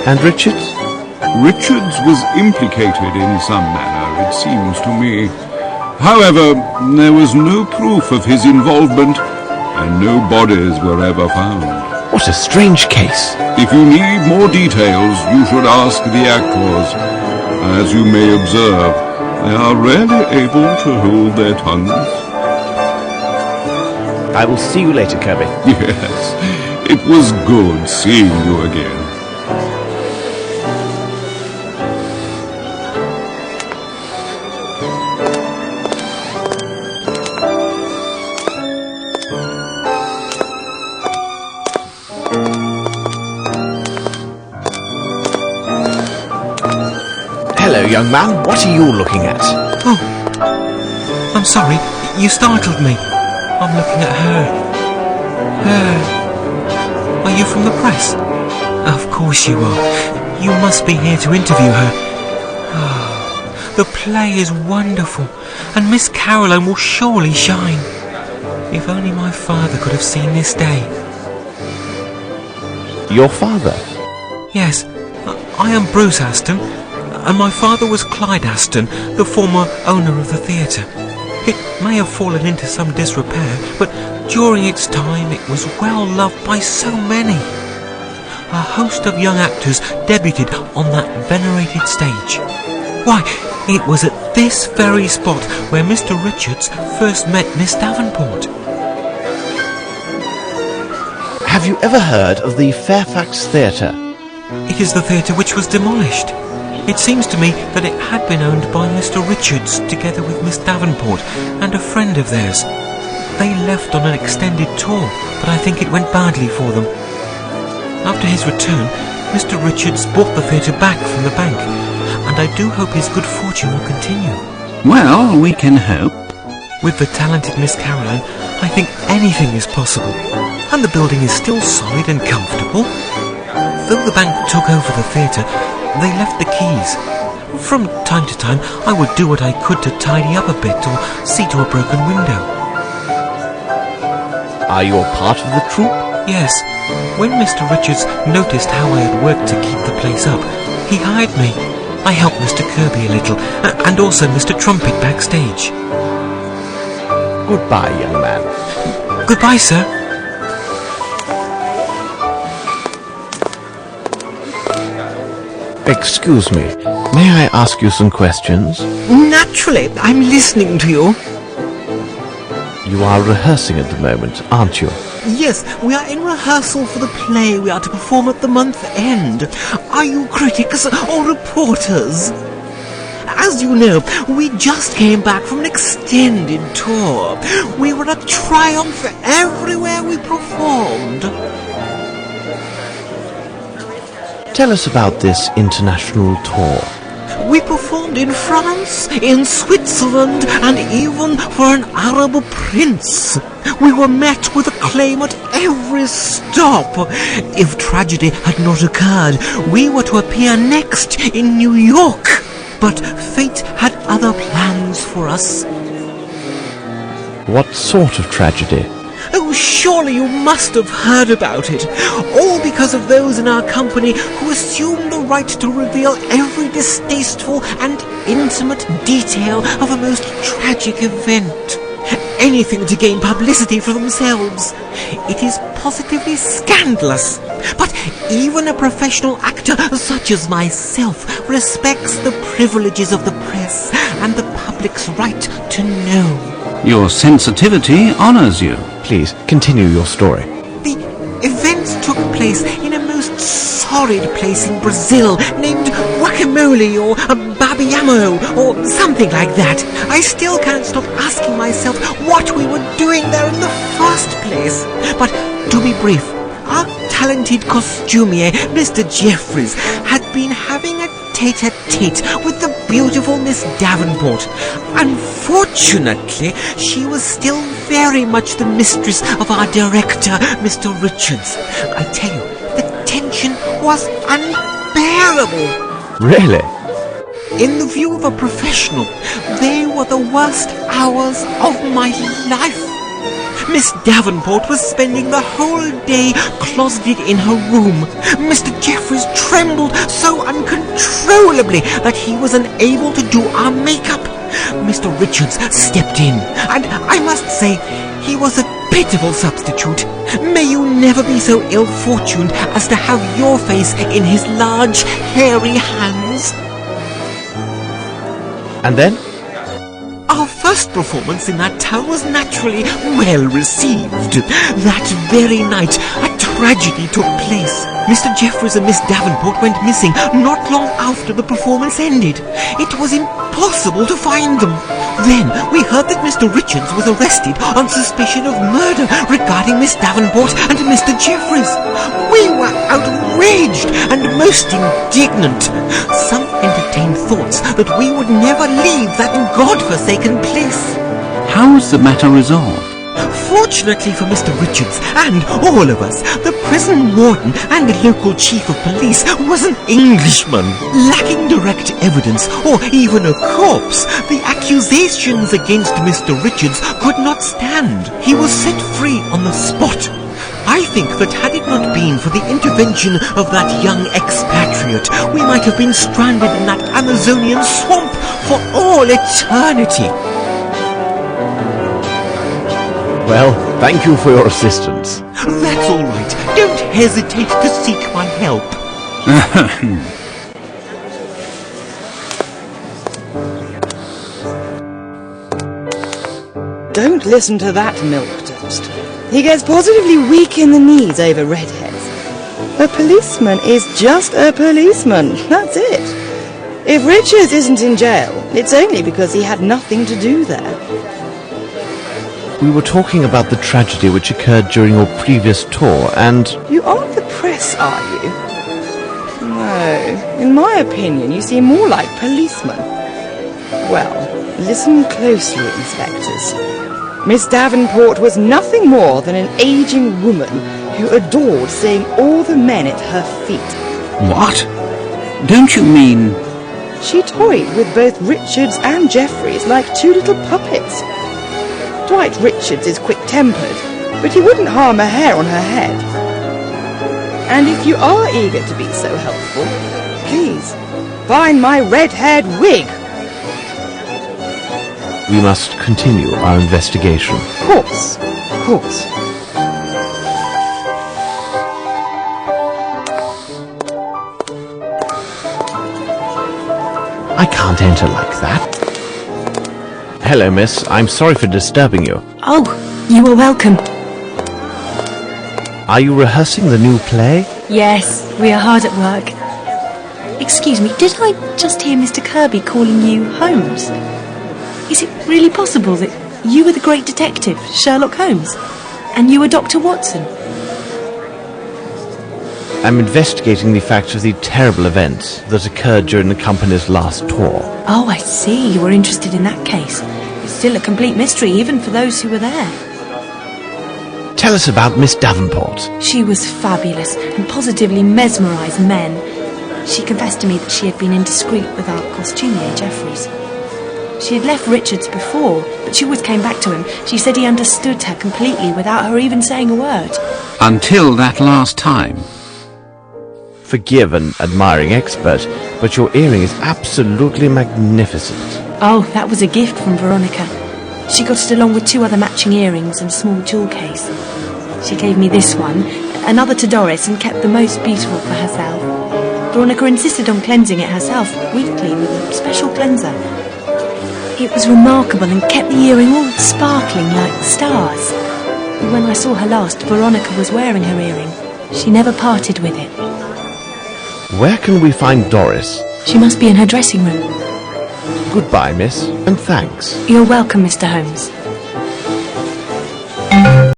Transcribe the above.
And Richards? Richards was implicated in some manner, it seems to me. However, there was no proof of his involvement, and no bodies were ever found. What a strange case. If you need more details, you should ask the actors. As you may observe, they are rarely able to hold their tongues. I will see you later, Kirby. Yes, it was good seeing you again. Hello, young man. What are you looking at? Oh, I'm sorry. You startled me. I'm looking at her. Her. Are you from the press? Of course you are. You must be here to interview her. Oh, the play is wonderful, and Miss Caroline will surely shine. If only my father could have seen this day. Your father? Yes, I am Bruce Aston, and my father was Clyde Aston, the former owner of the theatre. It may have fallen into some disrepair, but during its time it was well loved by so many. A host of young actors debuted on that venerated stage. Why, it was at this very spot where Mr. Richards first met Miss Davenport. Have you ever heard of the Fairfax Theatre? It is the theatre which was demolished. It seems to me that it had been owned by Mr. Richards together with Miss Davenport and a friend of theirs. They left on an extended tour, but I think it went badly for them. After his return, Mr. Richards bought the theatre back from the bank, and I do hope his good fortune will continue. Well, we can hope. With the talented Miss Caroline, I think anything is possible, and the building is still solid and comfortable. Though the bank took over the theatre, they left the keys. From time to time, I would do what I could to tidy up a bit or see to a broken window. Are you a part of the troupe? Yes. When Mr. Richards noticed how I had worked to keep the place up, he hired me. I helped Mr. Kirby a little, and also Mr. Trumpet backstage. Goodbye, young man. Goodbye, sir. Excuse me, may I ask you some questions? Naturally, I'm listening to you. You are rehearsing at the moment, aren't you? Yes, we are in rehearsal for the play we are to perform at the month end. Are you critics or reporters? As you know, we just came back from an extended tour. We were a triumph everywhere we performed. Tell us about this international tour. We performed in France, in Switzerland, and even for an Arab prince. We were met with acclaim at every stop. If tragedy had not occurred, we were to appear next in New York. But fate had other plans for us. What sort of tragedy? Oh, surely you must have heard about it. All because of those in our company who assumed the right to reveal every distasteful and intimate detail of a most tragic event. Anything to gain publicity for themselves. It is positively scandalous. But even a professional actor such as myself respects the privileges of the press and the public's right to know. Your sensitivity honors you. Please, continue your story. The events took place in a most sordid place in Brazil named Guacamole or Babiamo or something like that. I still can't stop asking myself what we were doing there in the first place. But to be brief, our talented costumier, Mr. Jeffries, had been having a tete-a-tete with the beautiful Miss Davenport. Unfortunately, she was still very much the mistress of our director, Mr. Richards. I tell you, the tension was unbearable. Really? In the view of a professional, they were the worst hours of my life. Miss Davenport was spending the whole day closeted in her room. Mr. Jeffreys trembled so uncontrollably that he was unable to do our makeup. Mr. Richards stepped in, and I must say he was a pitiful substitute. May you never be so ill-fortuned as to have your face in his large, hairy hands. And then? Our first performance in that town was naturally well received. That very night, a tragedy took place. Mr. Jeffreys and Miss Davenport went missing not long after the performance ended. It was impossible to find them. Then we heard that Mr. Richards was arrested on suspicion of murder regarding Miss Davenport and Mr. Jeffreys. We were outraged and most indignant. Some entertained thoughts that we would never leave that godforsaken place. How was the matter resolved? Fortunately for Mr. Richards and all of us, the prison warden and the local chief of police was an Englishman. Lacking direct evidence or even a corpse, the accusations against Mr. Richards could not stand. He was set free on the spot. I think that had it not been for the intervention of that young expatriate, we might have been stranded in that Amazonian swamp for all eternity. Well, thank you for your assistance. That's all right. Don't hesitate to seek my help. Don't listen to that milk toast. He gets positively weak in the knees over redheads. A policeman is just a policeman. That's it. If Richards isn't in jail, it's only because he had nothing to do there. We were talking about the tragedy which occurred during your previous tour, and... You aren't the press, are you? No. In my opinion, you seem more like policemen. Well, listen closely, inspectors. Miss Davenport was nothing more than an aging woman who adored seeing all the men at her feet. What? Don't you mean... She toyed with both Richards and Jeffreys like two little puppets. Dwight Richards is quick-tempered, but he wouldn't harm a hair on her head. And if you are eager to be so helpful, please, find my red-haired wig. we must continue our investigation. Of course. I can't enter like that. Hello, miss. I'm sorry for disturbing you. Oh, you are welcome. Are you rehearsing the new play? Yes, we are hard at work. Excuse me, did I just hear Mr. Kirby calling you Holmes? Is it really possible that you were the great detective, Sherlock Holmes, and you were Dr. Watson? I'm investigating the facts of the terrible events that occurred during the company's last tour. Oh, I see. You were interested in that case. It's still a complete mystery, even for those who were there. Tell us about Miss Davenport. She was fabulous and positively mesmerised men. She confessed to me that she had been indiscreet with our costumier, Jeffreys. She had left Richards before, but she always came back to him. She said he understood her completely without her even saying a word. Until that last time. Forgive an admiring expert, but your earring is absolutely magnificent. Oh, that was a gift from Veronica. She got it along with 2 other matching earrings and a small jewel case. She gave me this one, another to Doris, and kept the most beautiful for herself. Veronica insisted on cleansing it herself weekly with a special cleanser. It was remarkable and kept the earring all sparkling like stars. When I saw her last, Veronica was wearing her earring. She never parted with it. Where can we find Doris? She must be in her dressing room. Goodbye, miss, and thanks. You're welcome, Mr. Holmes.